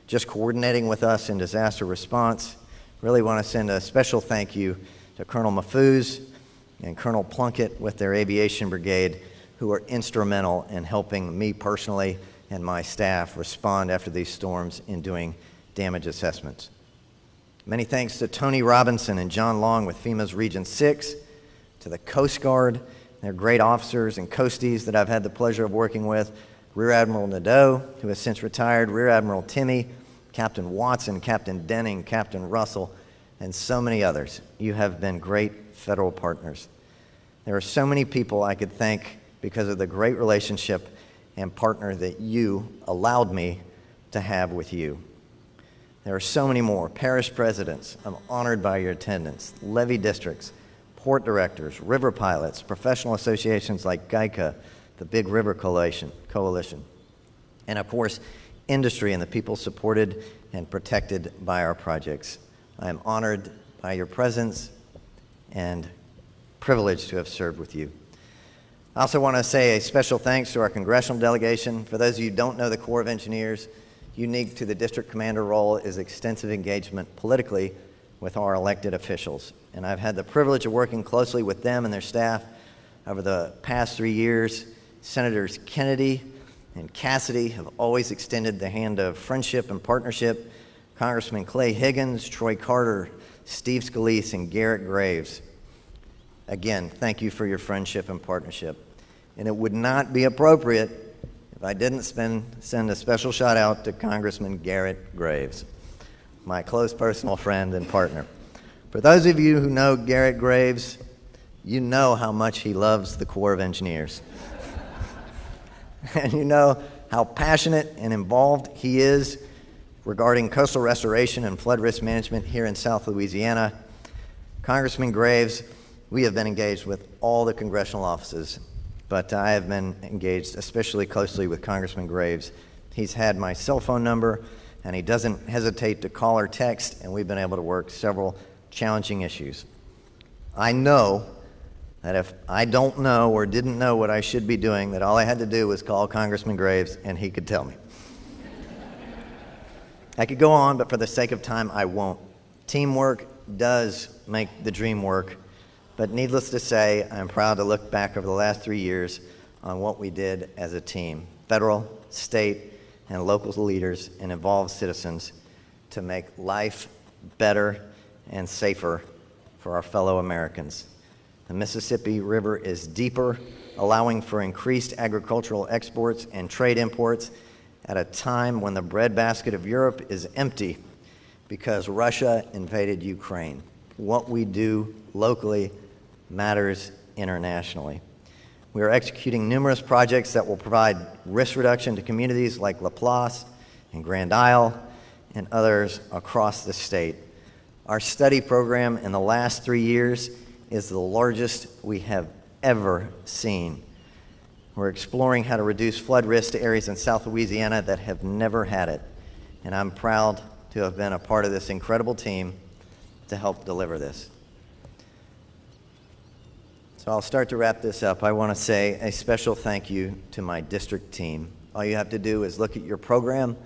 just coordinating with us in disaster response. Really want to send a special thank you to Colonel Mahfouz and Colonel Plunkett with their aviation brigade, who are instrumental in helping me personally and my staff respond after these storms in doing damage assessments. Many thanks to Tony Robinson and John Long with FEMA's Region 6, to the Coast Guard, their great officers and coasties that I've had the pleasure of working with, Rear Admiral Nadeau, who has since retired, Rear Admiral Timmy, Captain Watson, Captain Denning, Captain Russell, and so many others. You have been great federal partners. There are so many people I could thank because of the great relationship and partner that you allowed me to have with you. There are so many more. Parish presidents, I'm honored by your attendance. Levee districts, port directors, river pilots, professional associations like GEICA, the Big River Coalition, and of course, industry and the people supported and protected by our projects. I am honored by your presence and privileged to have served with you. I also want to say a special thanks to our congressional delegation. For those of you who don't know the Corps of Engineers, unique to the district commander role is extensive engagement politically with our elected officials. And I've had the privilege of working closely with them and their staff over the past 3 years. Senators Kennedy and Cassidy have always extended the hand of friendship and partnership. Congressman Clay Higgins, Troy Carter, Steve Scalise, and Garrett Graves. Again, thank you for your friendship and partnership. And it would not be appropriate if I didn't send a special shout out to Congressman Garrett Graves, my close personal friend and partner. For those of you who know Garrett Graves, you know how much he loves the Corps of Engineers. And you know how passionate and involved he is regarding coastal restoration and flood risk management here in South Louisiana. Congressman Graves, we have been engaged with all the congressional offices, but I have been engaged especially closely with Congressman Graves. He's had my cell phone number, and he doesn't hesitate to call or text, and we've been able to work several challenging issues. I know that if I don't know or didn't know what I should be doing, that all I had to do was call Congressman Graves, and he could tell me. I could go on, but for the sake of time, I won't. Teamwork does make the dream work, but needless to say, I'm proud to look back over the last 3 years on what we did as a team, federal, state, and local leaders and involved citizens, to make life better and safer for our fellow Americans. The Mississippi River is deeper, allowing for increased agricultural exports and trade imports at a time when the breadbasket of Europe is empty because Russia invaded Ukraine. What we do locally matters internationally. We are executing numerous projects that will provide risk reduction to communities like Laplace and Grand Isle and others across the state. Our study program in the last 3 years is the largest we have ever seen. We're exploring how to reduce flood risk to areas in South Louisiana that have never had it, and I'm proud to have been a part of this incredible team to help deliver this. So I'll start to wrap this up. I want to say a special thank you to my district team. All you have to do is look at your program.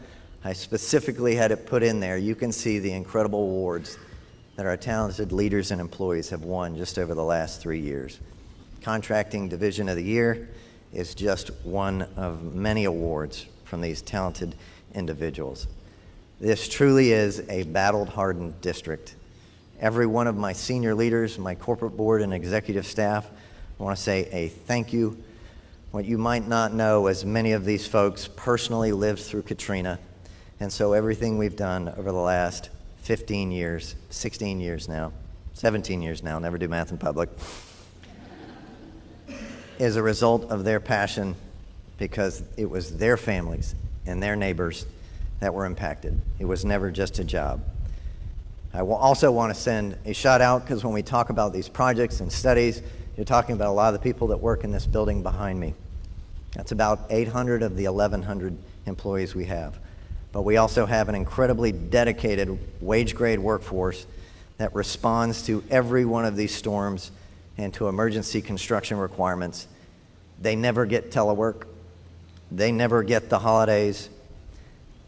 I specifically had it put in there. You can see the incredible awards that our talented leaders and employees have won just over the last 3 years. Contracting Division of the Year is just one of many awards from these talented individuals. This truly is a battle-hardened district. Every one of my senior leaders, my corporate board and executive staff, I want to say a thank you. What you might not know is many of these folks personally lived through Katrina, and so everything we've done over the last 15 years, 16 years now, 17 years now, never do math in public, is a result of their passion because it was their families and their neighbors that were impacted. It was never just a job. I also want to send a shout out because when we talk about these projects and studies, you're talking about a lot of the people that work in this building behind me. That's about 800 of the 1,100 employees we have. But we also have an incredibly dedicated wage grade workforce that responds to every one of these storms and to emergency construction requirements. They never get telework. They never get the holidays.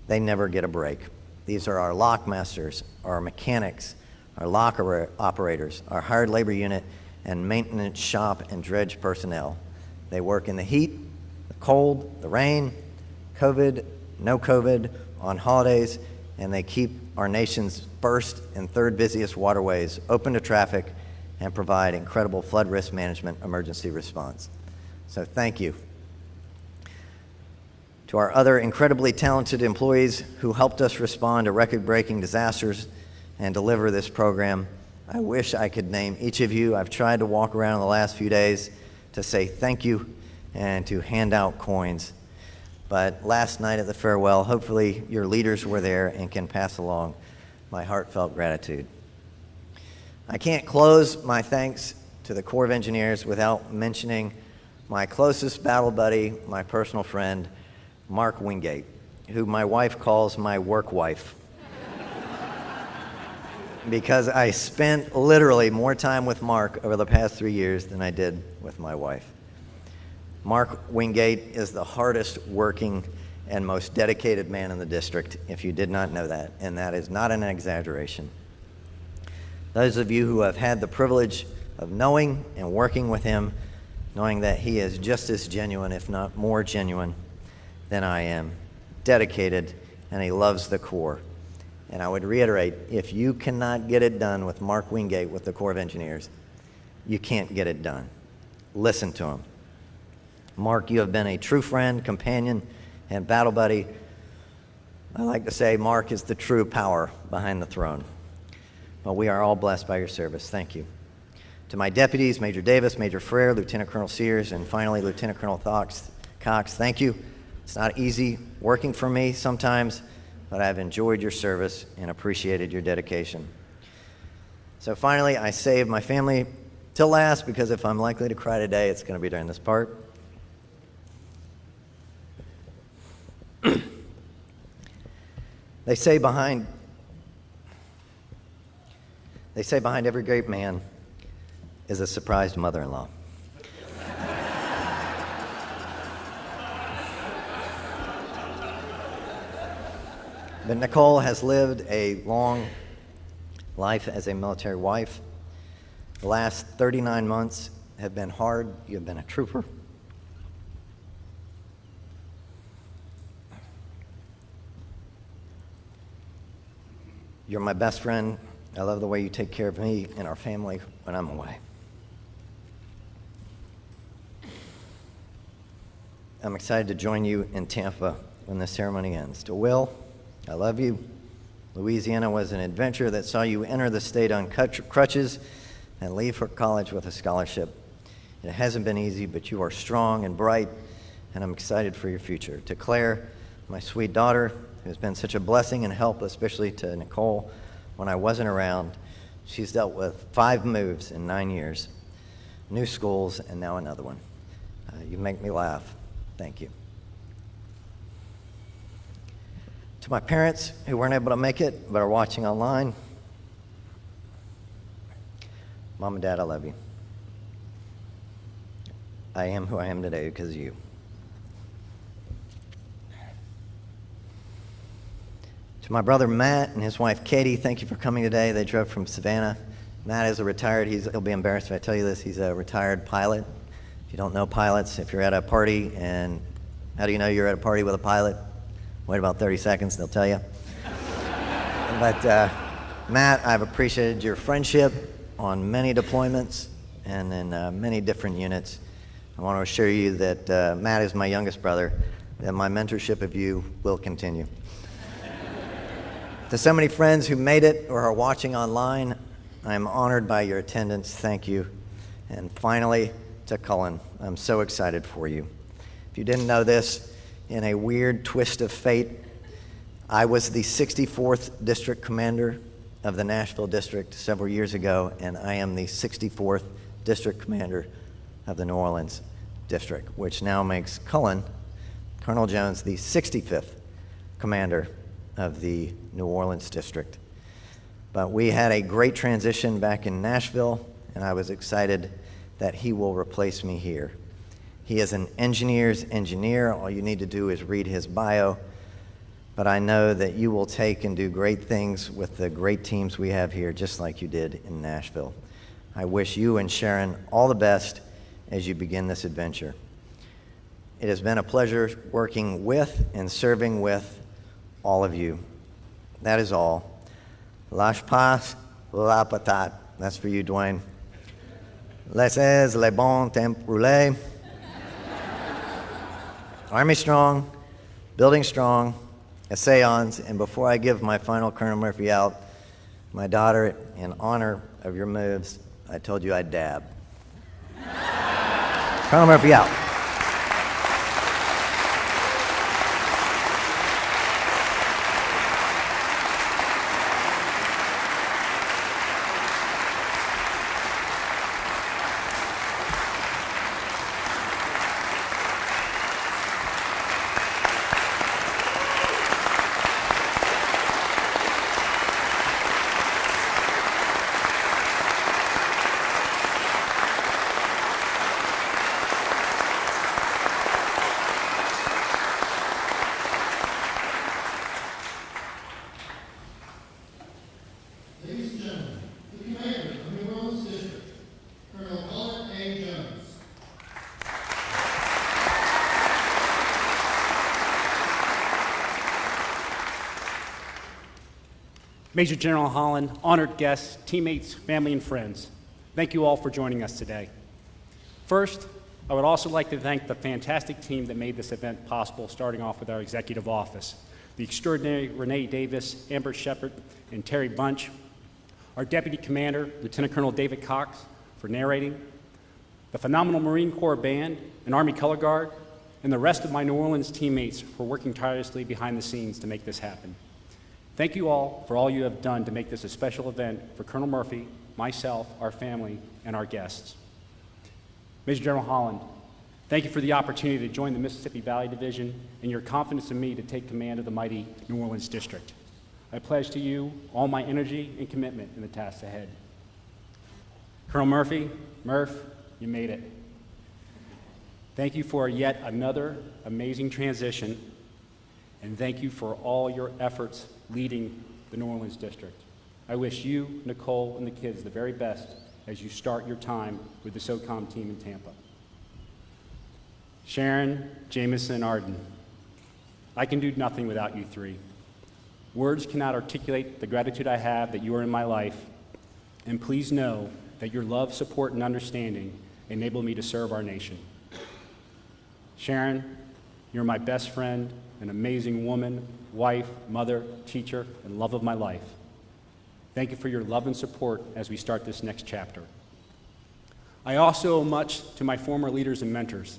They never get a break. These are our lockmasters, our mechanics, our lock operators, our hired labor unit, and maintenance shop and dredge personnel. They work in the heat, the cold, the rain, COVID, no COVID, on holidays, and they keep our nation's first and third busiest waterways open to traffic and provide incredible flood risk management emergency response. So thank you. To our other incredibly talented employees who helped us respond to record-breaking disasters and deliver this program, I wish I could name each of you. I've tried to walk around in the last few days to say thank you and to hand out coins. But last night at the farewell, hopefully your leaders were there and can pass along my heartfelt gratitude. I can't close my thanks to the Corps of Engineers without mentioning my closest battle buddy, my personal friend, Mark Wingate, who my wife calls my work wife. Because I spent literally more time with Mark over the past 3 years than I did with my wife. Mark Wingate is the hardest working and most dedicated man in the district, if you did not know that, and that is not an exaggeration. Those of you who have had the privilege of knowing and working with him, knowing that he is just as genuine, if not more genuine, than I am, dedicated, and he loves the Corps. And I would reiterate, if you cannot get it done with Mark Wingate with the Corps of Engineers, you can't get it done. Listen to him. Mark, you have been a true friend, companion, and battle buddy. I like to say Mark is the true power behind the throne. Well, we are all blessed by your service. Thank you. To my deputies, Major Davis, Major Frere, Lieutenant Colonel Sears, and finally Lieutenant Colonel Cox, thank you. It's not easy working for me sometimes, but I've enjoyed your service and appreciated your dedication. So finally, I saved my family till last because if I'm likely to cry today, it's going to be during this part. They say behind every great man is a surprised mother-in-law. But Nicole has lived a long life as a military wife. The last 39 months have been hard. You have been a trooper. You're my best friend I love the way you take care of me and our family when I'm away. I'm excited to join you in Tampa when the ceremony ends. To Will, I love you. Louisiana was an adventure that saw you enter the state on crutches and leave for college with a scholarship. It hasn't been easy, but you are strong and bright, and I'm excited for your future. To Claire, my sweet daughter, who's been such a blessing and help, especially to Nicole when I wasn't around. She's dealt with 5 moves in 9 years, new schools, and now another one. You make me laugh. Thank you. To my parents who weren't able to make it but are watching online, Mom and Dad, I love you. I am who I am today because of you. To my brother Matt and his wife Katie, thank you for coming today. They drove from Savannah. Matt is a retired, he'll be embarrassed if I tell you this, he's a retired pilot. If you don't know pilots, if you're at a party, and how do you know you're at a party with a pilot? Wait about 30 seconds, they'll tell you. But Matt, I've appreciated your friendship on many deployments and in many different units. I want to assure you that Matt is my youngest brother, that my mentorship of you will continue. To so many friends who made it or are watching online, I am honored by your attendance. Thank you. And finally, to Cullen, I'm so excited for you. If you didn't know this, in a weird twist of fate, I was the 64th district commander of the Nashville district several years ago, and I am the 64th district commander of the New Orleans district, which now makes Cullen, Colonel Jones, the 65th commander of the New Orleans district. But we had a great transition back in Nashville, and I was excited that he will replace me here. He is an engineer's engineer. All you need to do is read his bio. But I know that you will take and do great things with the great teams we have here, just like you did in Nashville. I wish you and Sharon all the best as you begin this adventure. It has been a pleasure working with and serving with all of you. That is all. Lâche pas la patate. That's for you, Dwayne. Laissez les bons temps rouler. Army strong, building strong, essayons, and before I give my final Colonel Murphy out, my daughter, in honor of your moves, I told you I'd dab. Colonel Murphy out. Ladies and gentlemen, the commander of New Orleans District, Colonel Cullen Jones. Major General Holland, honored guests, teammates, family, and friends, thank you all for joining us today. First, I would also like to thank the fantastic team that made this event possible, starting off with our executive office, the extraordinary Renee Davis, Amber Shepard, and Terry Bunch, our Deputy Commander, Lieutenant Colonel David Cox, for narrating, the phenomenal Marine Corps Band and Army Color Guard, and the rest of my New Orleans teammates for working tirelessly behind the scenes to make this happen. Thank you all for all you have done to make this a special event for Colonel Murphy, myself, our family, and our guests. Major General Holland, thank you for the opportunity to join the Mississippi Valley Division and your confidence in me to take command of the mighty New Orleans District. I pledge to you all my energy and commitment in the tasks ahead. Colonel Murphy, Murph, you made it. Thank you for yet another amazing transition, and thank you for all your efforts leading the New Orleans District. I wish you, Nicole, and the kids the very best as you start your time with the SOCOM team in Tampa. Sharon, Jameson, Arden, I can do nothing without you three. Words cannot articulate the gratitude I have that you are in my life, and please know that your love, support, and understanding enable me to serve our nation. Sharon, you're my best friend, an amazing woman, wife, mother, teacher, and love of my life. Thank you for your love and support as we start this next chapter. I also owe much to my former leaders and mentors,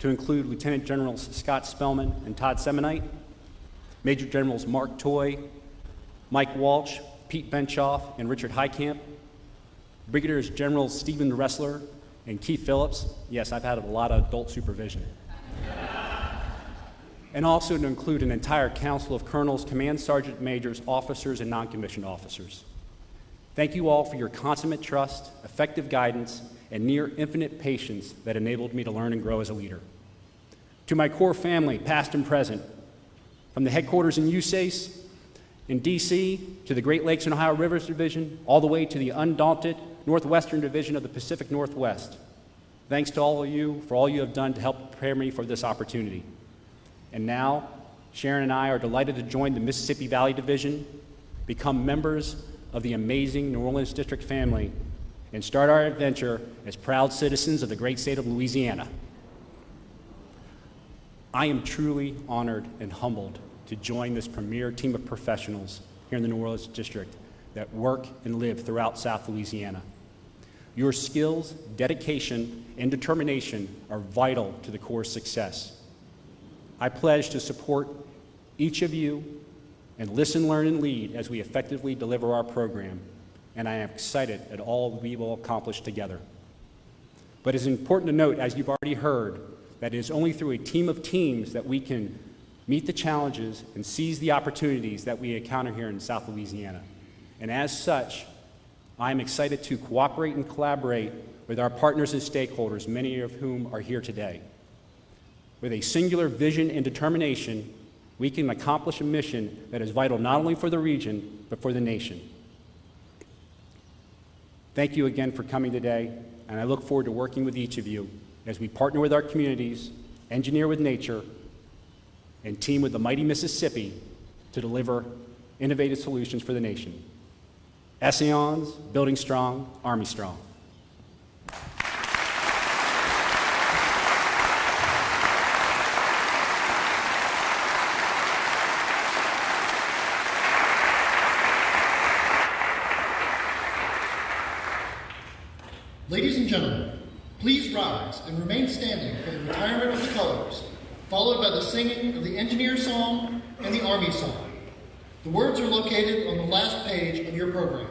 to include Lieutenant Generals Scott Spellman and Todd Semonite, Major Generals Mark Toy, Mike Walsh, Pete Benchoff, and Richard Heickamp, Brigadier Generals Stephen Ressler and Keith Phillips. Yes, I've had a lot of adult supervision. And also to include an entire council of colonels, command sergeant majors, officers, and non-commissioned officers. Thank you all for your consummate trust, effective guidance, and near infinite patience that enabled me to learn and grow as a leader. To my core family, past and present, from the headquarters in USACE, in DC, to the Great Lakes and Ohio Rivers Division, all the way to the undaunted Northwestern Division of the Pacific Northwest. Thanks to all of you for all you have done to help prepare me for this opportunity. And now, Sharon and I are delighted to join the Mississippi Valley Division, become members of the amazing New Orleans District family, and start our adventure as proud citizens of the great state of Louisiana. I am truly honored and humbled to join this premier team of professionals here in the New Orleans District that work and live throughout South Louisiana. Your skills, dedication, and determination are vital to the Corps' success. I pledge to support each of you and listen, learn, and lead as we effectively deliver our program, and I am excited at all we will accomplish together. But it's important to note, as you've already heard, that it is only through a team of teams that we can meet the challenges and seize the opportunities that we encounter here in South Louisiana. And as such, I'm excited to cooperate and collaborate with our partners and stakeholders, many of whom are here today. With a singular vision and determination, we can accomplish a mission that is vital not only for the region, but for the nation. Thank you again for coming today, and I look forward to working with each of you as we partner with our communities, engineer with nature, and team with the mighty Mississippi to deliver innovative solutions for the nation. Essayons, building strong, Army strong. Ladies and gentlemen, please rise and remain standing for the retirement of the colors, followed by the singing of the Engineer Song and the Army Song. The words are located on the last page of your program.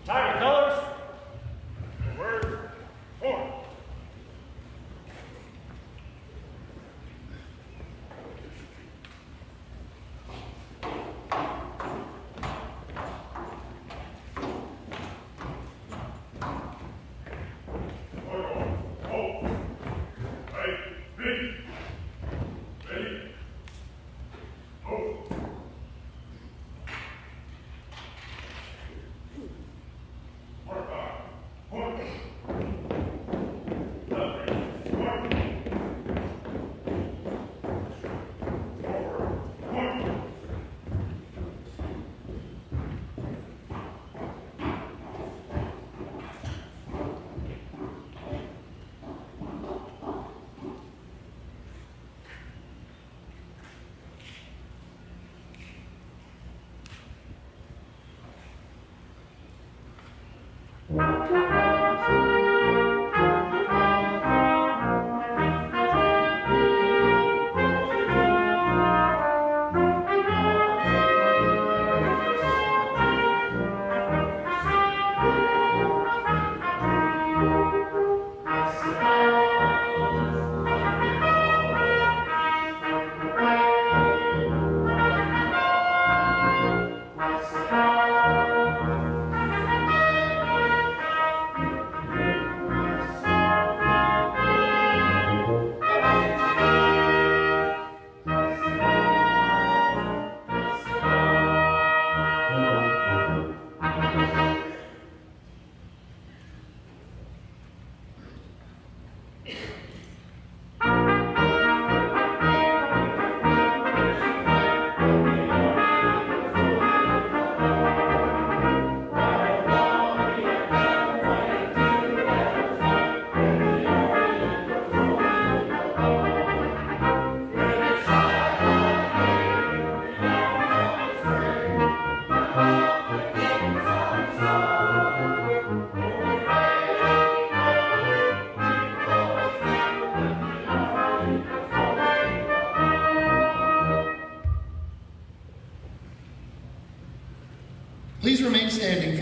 Tiger colors. Word. Point.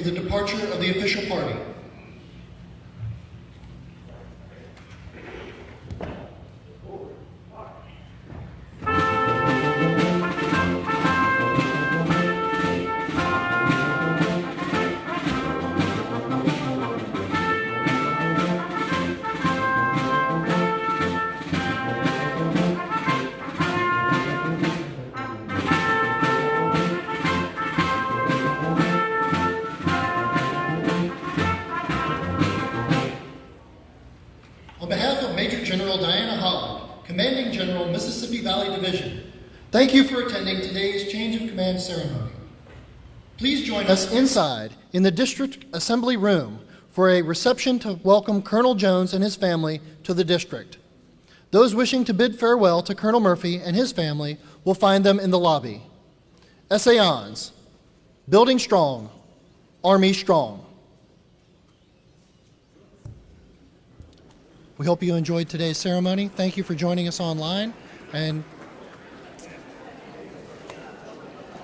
the departure of the official party. On behalf of Major General Diana Holland, Commanding General, Mississippi Valley Division, thank you for attending today's change of command ceremony. Please join us inside in the District Assembly Room for a reception to welcome Colonel Jones and his family to the district. Those wishing to bid farewell to Colonel Murphy and his family will find them in the lobby. Essayons, building strong, Army strong. We hope you enjoyed today's ceremony. Thank you for joining us online, and